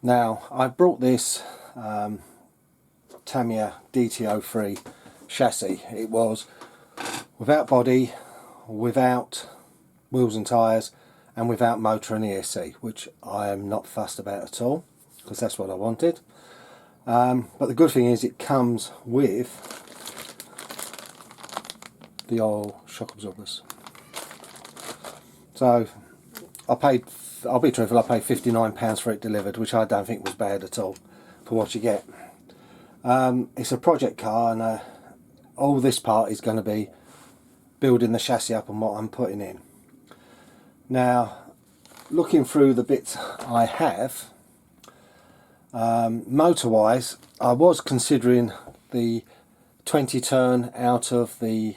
Now I brought this Tamiya DT03 chassis. It was without body, without wheels and tyres, and without motor and ESC, which I am not fussed about at all, because that's what I wanted. But the good thing is it comes with the oil shock absorbers. So I'll be truthful, I paid £59 for it delivered, which I don't think was bad at all for what you get. It's a project car, and all this part is going to be building the chassis up and what I'm putting in. Now, looking through the bits I have, motor wise, I was considering the 20 turn out of the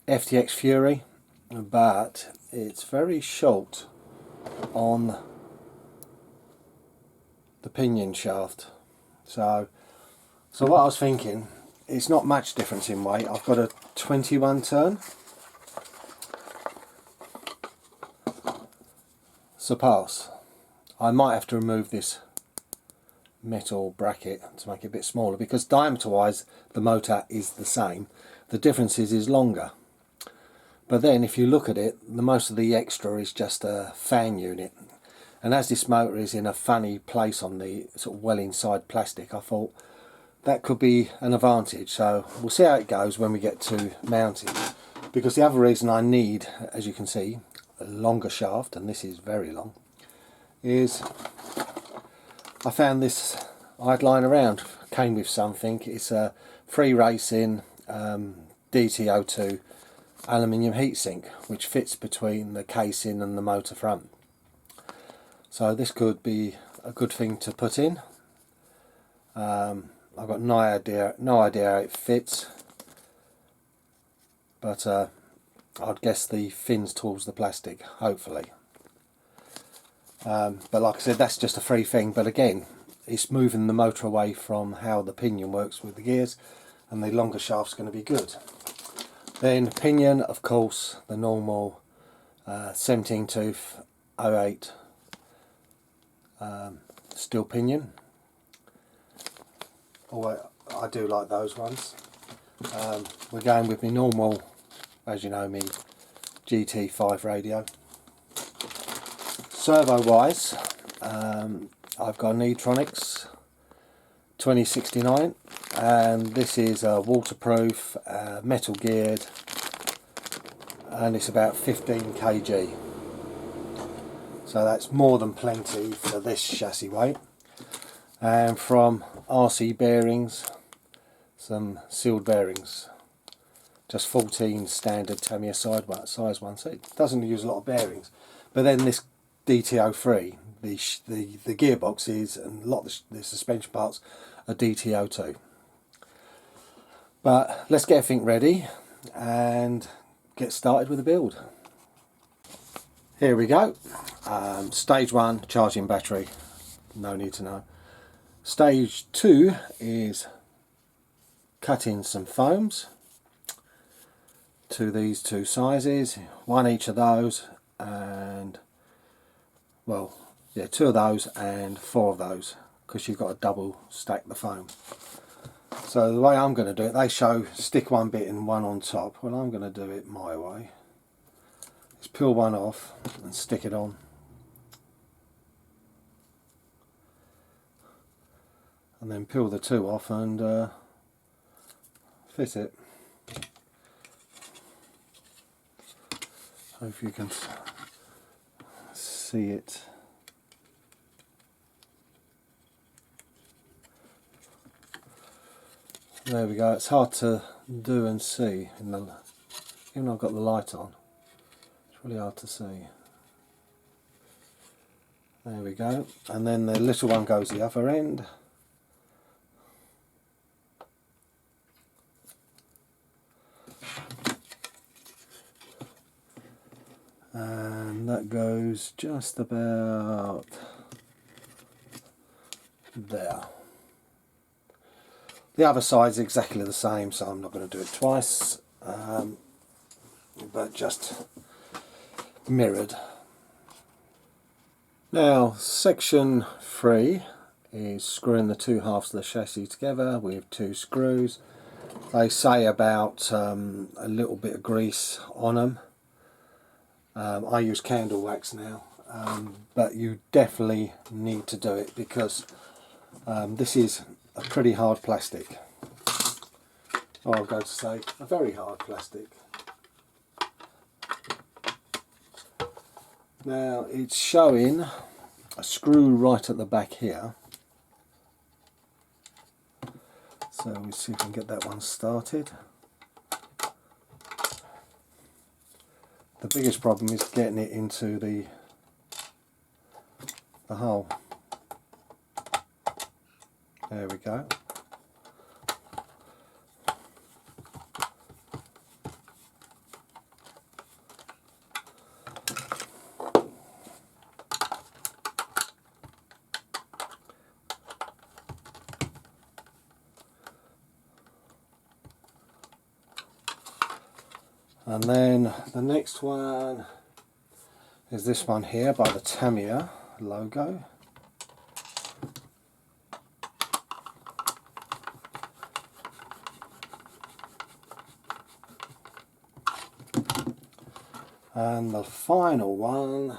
FTX Fury, but it's very short on the pinion shaft. So what I was thinking, it's not much difference in weight. I've got a 21 turn. Surpass. I might have to remove this metal bracket to make it a bit smaller, because diameter wise the motor is the same. The difference is longer. But then if you look at it, the most of the extra is just a fan unit. And as this motor is in a funny place on the sort of well inside plastic, I thought that could be an advantage. So we'll see how it goes when we get to mounting. Because the other reason I need, as you can see, a longer shaft, and this is very long, is I found this, I'd lying around, came with something. It's a free racing DT02 aluminium heatsink, which fits between the casing and the motor front. So this could be a good thing to put in. I've got no idea how it fits, but I'd guess the fins towards the plastic, hopefully. But like I said, that's just a free thing. But again, it's moving the motor away from how the pinion works with the gears, and the longer shaft's going to be good. Then pinion, of course, the normal 17 tooth 08 steel pinion. Oh, I do like those ones. We're going with my normal, as you know, me GT5 radio. Servo wise, I've got an Electronics 2069, and this is a waterproof, metal geared, and it's about 15 kg. So that's more than plenty for this chassis weight. And from RC Bearings, some sealed bearings, just 14 standard Tamiya size ones. So it doesn't use a lot of bearings. But then this DT03, the gearbox is, and a lot of the suspension parts are DT02. But let's get everything ready and get started with the build. Here we go. Stage 1, charging battery, no need to know. Stage 2 is cutting some foams to these two sizes, one each of those, and well, yeah, 2 of those and 4 of those, because you've got to double stack the foam. So the way I'm going to do it, they show stick one bit and one on top. Well, I'm going to do it my way. Just peel one off and stick it on. And then peel the 2 off and fit it. Hope you can see it. There we go. It's hard to do and see in the, even though I've got the light on. It's really hard to see. There we go. And then the little one goes the other end. And that goes just about there. The other side's exactly the same, so I'm not going to do it twice, but just mirrored. Now section 3 is screwing the two halves of the chassis together with 2 screws. They say about a little bit of grease on them. I use candle wax now, but you definitely need to do it because this is a pretty hard plastic. Or I'll go to say a very hard plastic. Now it's showing a screw right at the back here. So we'll see if we can get that one started. The biggest problem is getting it into the hole. There we go. And then the next one is this one here by the Tamiya logo. And the final one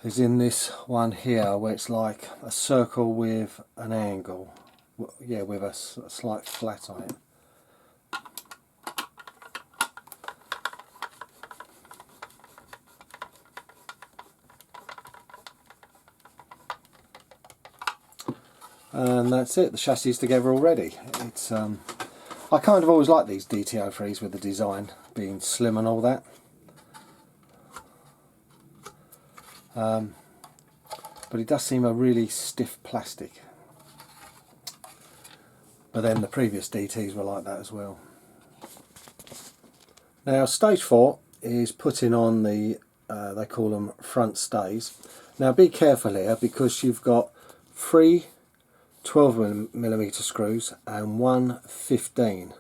is in this one here where it's like a circle with an angle, yeah, with a slight flat on it. And that's it, the chassis is together already. It's I kind of always like these DT03s with the design being slim and all that. But it does seem a really stiff plastic. But then the previous DTs were like that as well. Now stage 4 is putting on the, they call them front stays. Now be careful here because you've got 3 12mm screws and 1 15.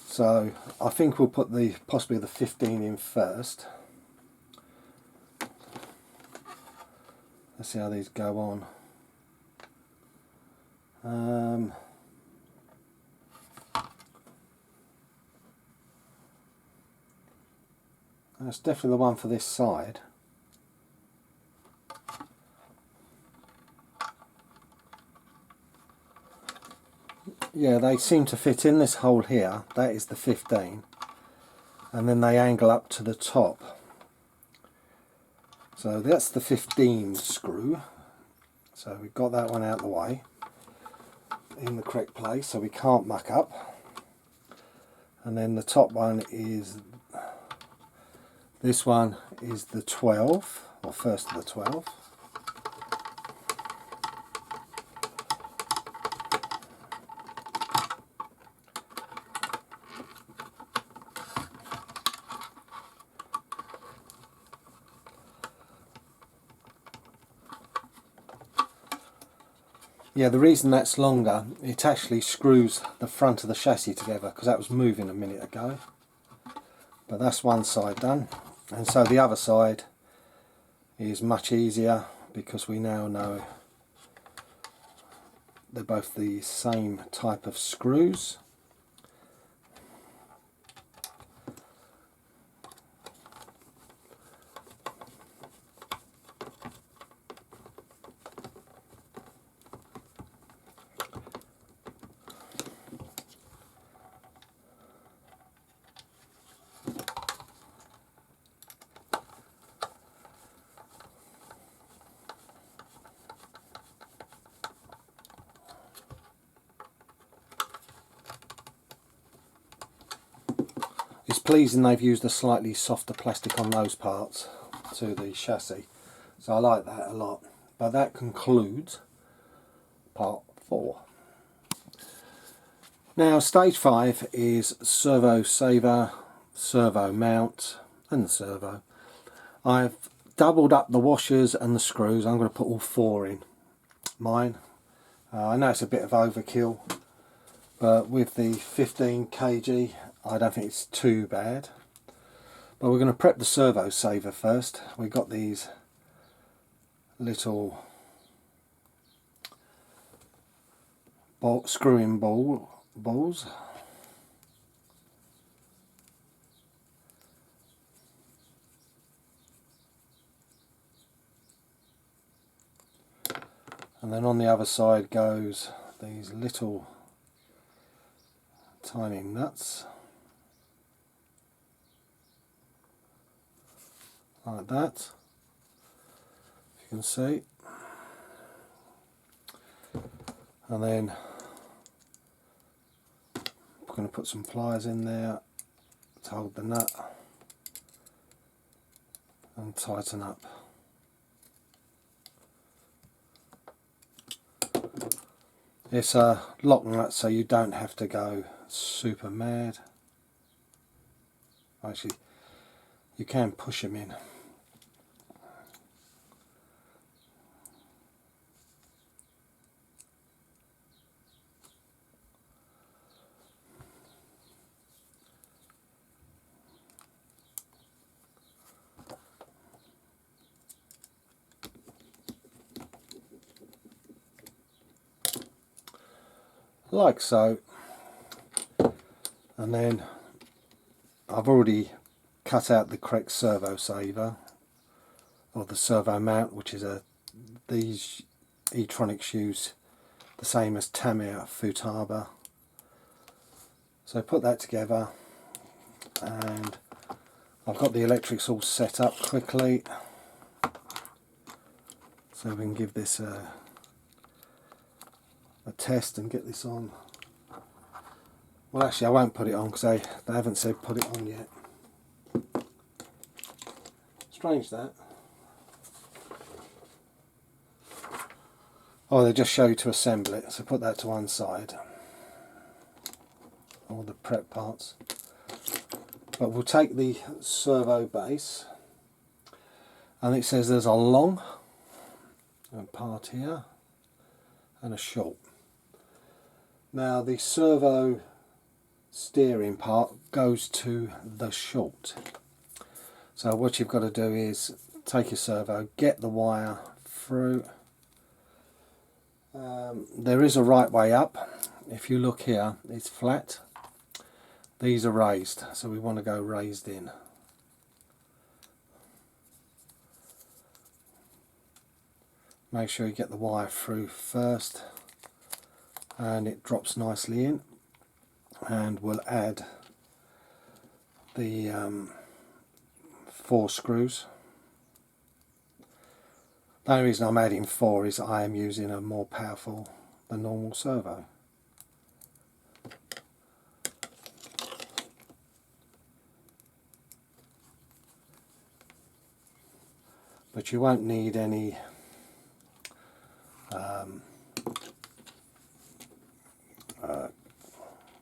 So I think we'll put possibly the 15 in first. Let's see how these go on. That's definitely the one for this side. Yeah, they seem to fit in this hole here. That is the 15, and then they angle up to the top. So that's the 15 screw. So we've got that one out of the way in the correct place, so we can't muck up. And then the top one is, this one is the 12, or first of the 12. Yeah, the reason that's longer, it actually screws the front of the chassis together because that was moving a minute ago. But that's one side done, and so the other side is much easier because we now know they're both the same type of screws. It's pleasing they've used a slightly softer plastic on those parts to the chassis, so I like that a lot. But that concludes part 4. Now stage 5 is servo saver, servo mount and the servo. I've doubled up the washers and the screws. I'm going to put all 4 in mine. I know it's a bit of overkill, but with the 15 kg I don't think it's too bad. But we're going to prep the servo saver first. We've got these little screw-in balls. And then on the other side goes these little tiny nuts, like that, if you can see. And then I'm going to put some pliers in there to hold the nut and tighten up. It's a lock nut, so you don't have to go super mad. Actually, you can push them in. Like so. And then I've already cut out the correct servo saver, or the servo mount, which is these e-tronics use the same as Tamiya Futaba. So put that together, and I've got the electrics all set up quickly, so we can give this a test and get this on. Well, actually I won't put it on because they haven't said put it on yet. Strange that. Oh, they just show you to assemble it, so put that to one side, all the prep parts. But we'll take the servo base, and it says there's a long part here and a short. Now the servo steering part goes to the short. So what you've got to do is take your servo, get the wire through. There is a right way up. If you look here, it's flat. These are raised, so we want to go raised in. Make sure you get the wire through first, and it drops nicely in. And we'll add the 4 screws. The only reason I'm adding 4 is I am using a more powerful than normal servo. But you won't need any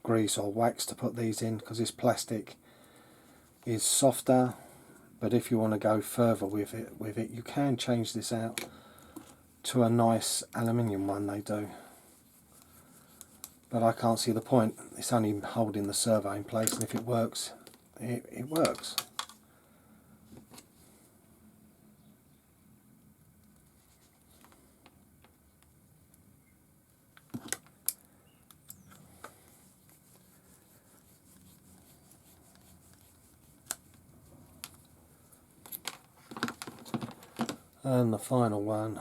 grease or wax to put these in, because this plastic is softer. But if you want to go further with it, you can change this out to a nice aluminium one, they do. But I can't see the point. It's only holding the servo in place, and if it works, it works. And the final one.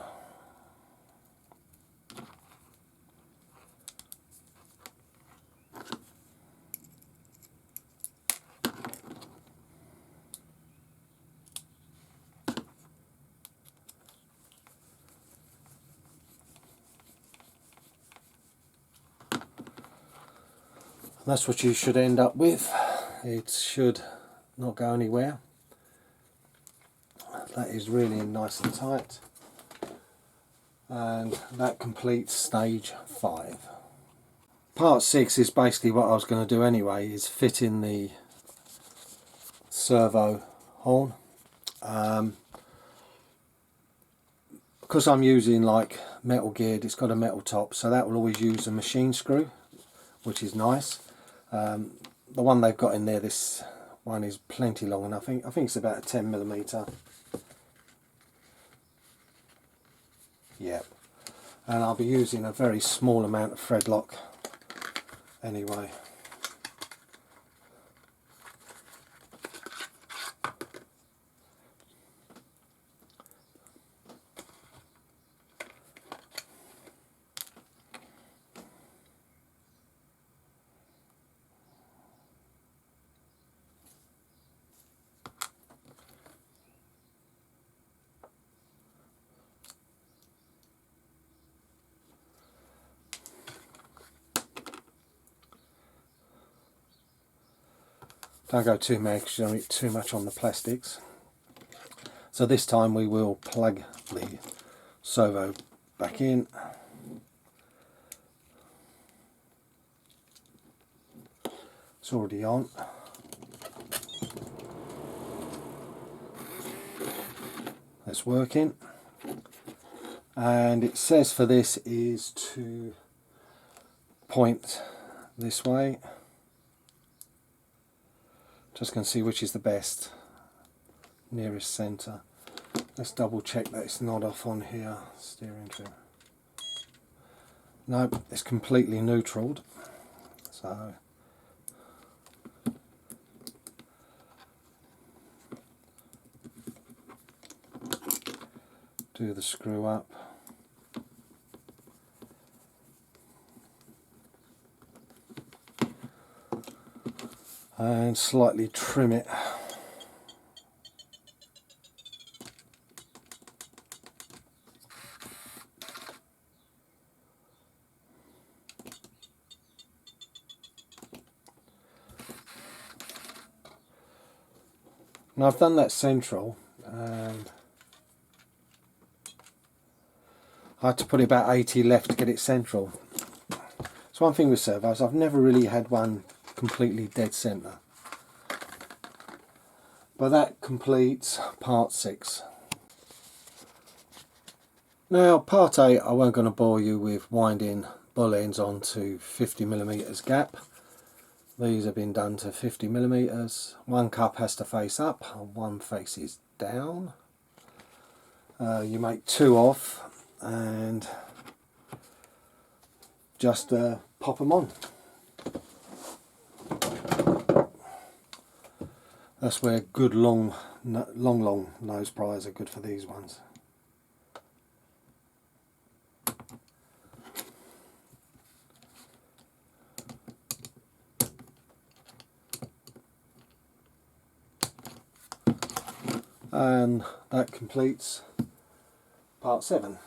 That's what you should end up with. It should not go anywhere. That is really nice and tight, and that completes stage 5. Part 6 is basically what I was going to do anyway, is fit in the servo horn. Because I'm using like metal geared, it's got a metal top, so that will always use a machine screw, which is nice. The one they've got in there, this one is plenty long enough. I think it's about a 10mm. Yep. And I'll be using a very small amount of thread lock anyway. Don't go too mad because you don't eat too much on the plastics. So this time we will plug the servo back in. It's already on. It's working. And it says for this is to point this way. Just going to see which is the best, nearest centre. Let's double check that it's not off on here. Steering to. Nope, it's completely neutraled. So do the screw up. And slightly trim it. Now I've done that central, and I had to put about 80 left to get it central. So one thing with servos, I've never really had one completely dead centre. But that completes part 6. Now part 8, I won't going to bore you with winding bull ends onto 50mm gap. These have been done to 50mm. One cup has to face up and one faces down. You make 2 off and just pop them on. That's where good long nose pliers are good for these ones. And that completes part 7.